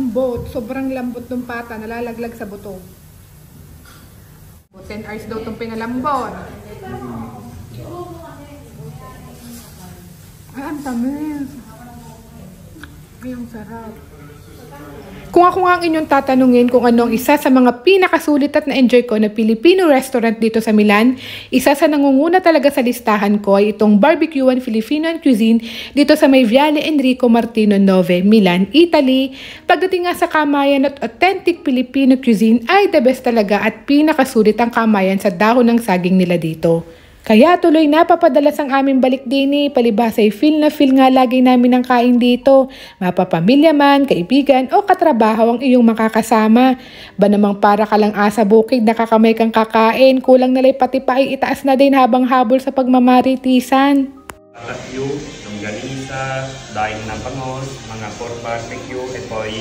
lambot. Sobrang lambot ng pata. Nalalaglag sa buto. 10 hours daw itong pinalambot. Ay, ang tamis. Ay, ang sarap. Kung ako nga ang inyong tatanungin kung ano ang isa sa mga pinakasulit at na-enjoy ko na Filipino restaurant dito sa Milan, isa sa nangunguna talaga sa listahan ko ay itong Barbecuan Filipino Cuisine dito sa may Viale Enrico Martino 9, Milan, Italy. Pagdating nga sa kamayan at authentic Filipino cuisine ay the best talaga at pinakasulit ang kamayan sa dahon ng saging nila dito. Kaya tuloy napapadalas ang aming balik din palibhas ay feel na feel nga lagi namin ang kain dito. Mapapamilya man, kaibigan o katrabaho ang iyong makakasama. Ba namang para ka lang asa bukid nakakamay kang kakain, kulang nalay pati pa ay itaas na din habang habol sa pagmamaritisan. Tatyo, longganisa, daing ng bangos, mga pork barbecue, ito'y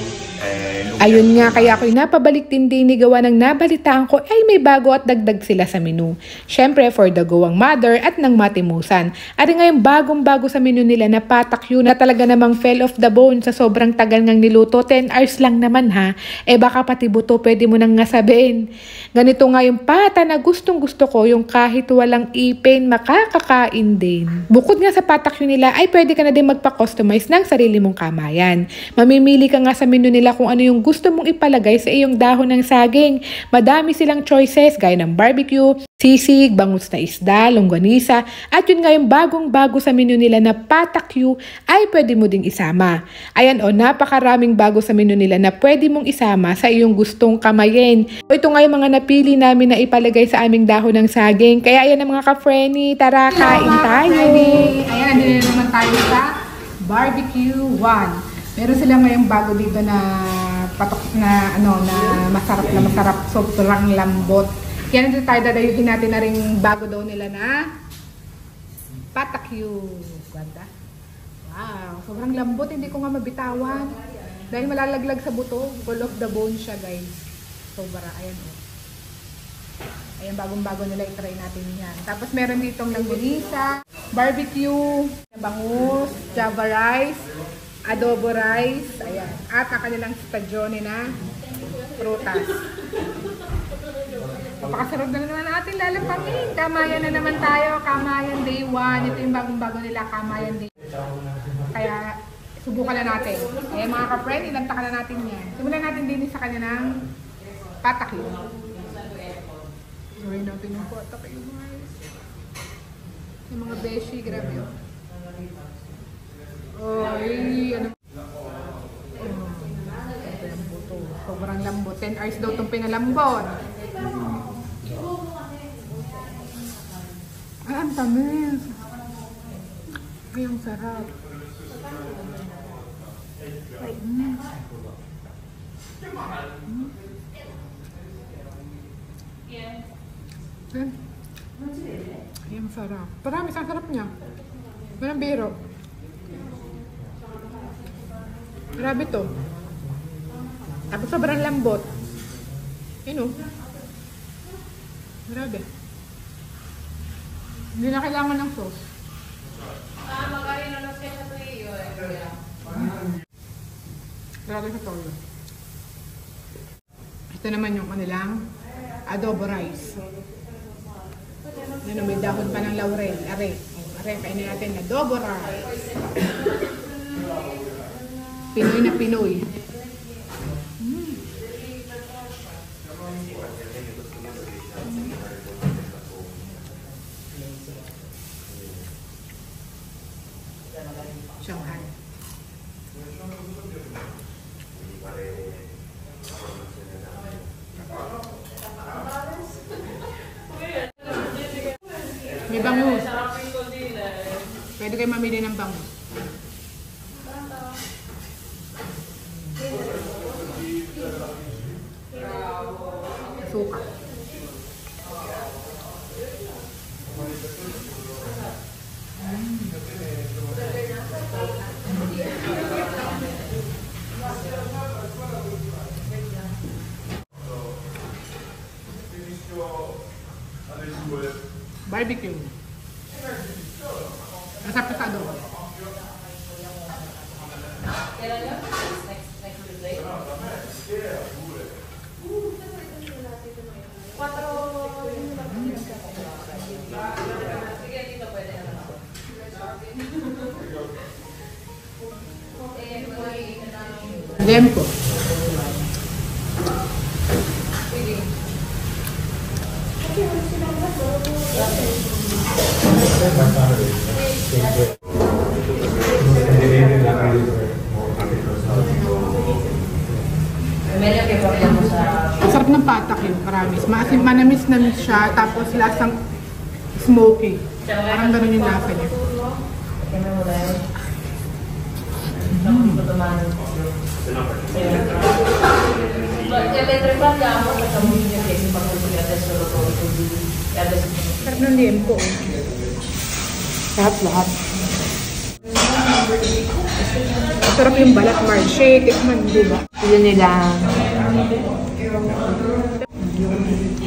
ayun nga, kaya ako'y napabalik din gawa ng nabalitaan ko ay may bago at dagdag sila sa menu. Syempre, for the go ang mother at ng matimusan. At ngayon bagong-bago sa menu nila na patakyo na talaga namang fell off the bone sa sobrang tagal ngang niluto. 10 hours lang naman ha. Baka pati buto pwede mo nang ngasabihin. Ganito nga yung pata na gustong gusto ko, yung kahit walang ipin, makakakain din. Bukod nga sa patakyo nila ay pwede ka na din magpa-customize ng sarili mong kamayan. Mamimili ka nga sa menu nila kung ano yung gusto mong ipalagay sa iyong dahon ng saging. Madami silang choices gaya ng barbecue, sisig, bangus na isda, longganisa, at yun nga yung bagong-bago sa menu nila na patakyu ay pwede mo ding isama. Ayan napakaraming bago sa menu nila na pwede mong isama sa iyong gustong kamayin. Ito nga yung mga napili namin na ipalagay sa aming dahon ng saging. Kaya ayan ang mga ka-frenny, tara kain tayo! Ayan, nandito naman tayo sa Barbecue 1. Meron sila ngayong bago dito na patok na na masarap, sobrang lambot. Kaya nandito tayo dadayuhin natin na rin bago daw nila na patakyu. Ganda. Wow, sobrang lambot, hindi ko nga mabitawan. Dahil malalaglag sa buto, full of the bone siya, guys. Sobra, ayan Ayan, bagong-bago nila, i-try natin yan. Tapos meron ditong longganisa, barbecue, bangus, java rice, adobo rice, ayan. At ang kanilang stagione na prutas. Napakasarap na naman natin lalapangin. Kamayan na naman tayo. Kamayan day 1. Ito yung bagong-bago nila, Kamayan day 1. Kaya subukan na natin. Ayan mga ka-friend, ilantakan na natin yan. Simulan natin din sa kanilang patakyo. Gawin natin yung patakyo, guys. Yung mga beshi, grabe yun. Ano? Sobrang lambot. 10 hours daw itong pinalambot. Ay, ang tamis. Ay, ang sarap. Ay, Ay, ang sarap. Parami, ang sarap niya. Walang biro. Grabe to. Tapos sobrang lambot. Grabe. Hindi na kailangan ng sauce. Grabe sa toyo. Ito naman yung kanilang adobo rice. May dahon pa ng laurel. Are, kainin natin adobo rice. Pinoy na Pinoy. Shanghai. May bangus. Pwede kayo mamili ng bangus. Suka. Barbecue. Masarap sa adobo. Lempo. Masarap ng patak yun, promise. Maasim, manamis-namis siya, tapos lasang smoky. Parang ganun yung lasa niya. Sarap ng liempo. Lahat. Sarap yung balat, Marche. Tikman, di ba? Yun nila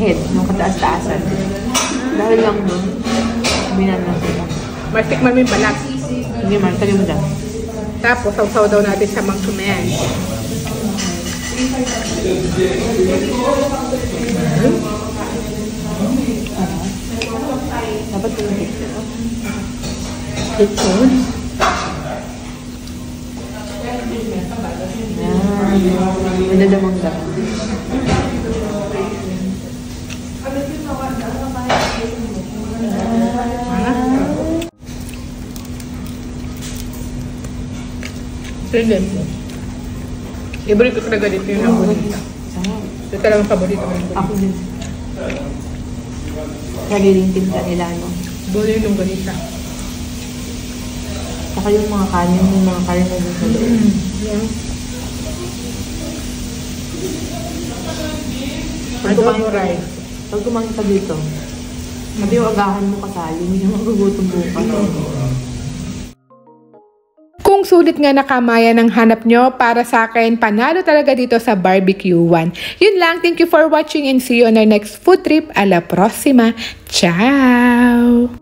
head, yung kataas-taasan. Dahil lang doon, binan lang sila. Mas tikman mo yung balat. Hindi man, tali mo dyan. Tapos, sausaw daw natin sa mangkumayan. Dapat yung picture. Madadamang dapat. Trinidad mo. Libre ko talaga dito yung bonita. Ito talagang paborito ko. Ako din. Naliling tinta nila, no? Buli yung bonita. Saka yung mga kanin na doon sa loob. Yeah. Pag kumain ka dito, sabi yung agahan mo kasali, hindi na magugutom bukas. Kung sulit nga nakamayan ang hanap nyo, para sa akin, panalo talaga dito sa Barbecue One. Yun lang, thank you for watching and see you on our next food trip. A la próxima. Ciao!